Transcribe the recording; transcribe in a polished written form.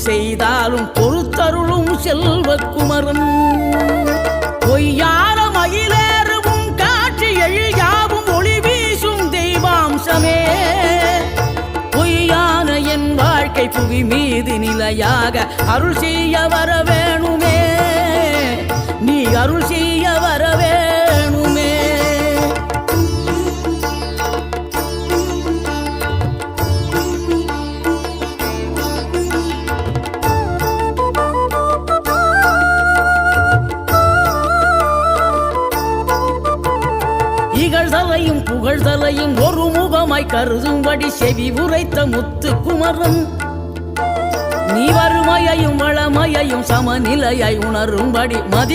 செய்தாலும் பொறுத்தருளும் செல்வக்குமரன் பொய்யான மயிலேறவும் காட்சி எழியாவும் ஒளி வீசும் தெய்வாம்சமே பொய்யான என் வாழ்க்கை புவி மீது நிலையாக அருள் செய்ய வர வேணுமே நீ அருள் செய்ய வர வேணுமே இகழ்தலையும் புகழ்தலையும் ஒரு முகமாய் கருதும்படி செவி உரைத்த முத்து குமரன் நீ வறுமையையும் வளமையையும் சமநிலையை உணரும்படி மதி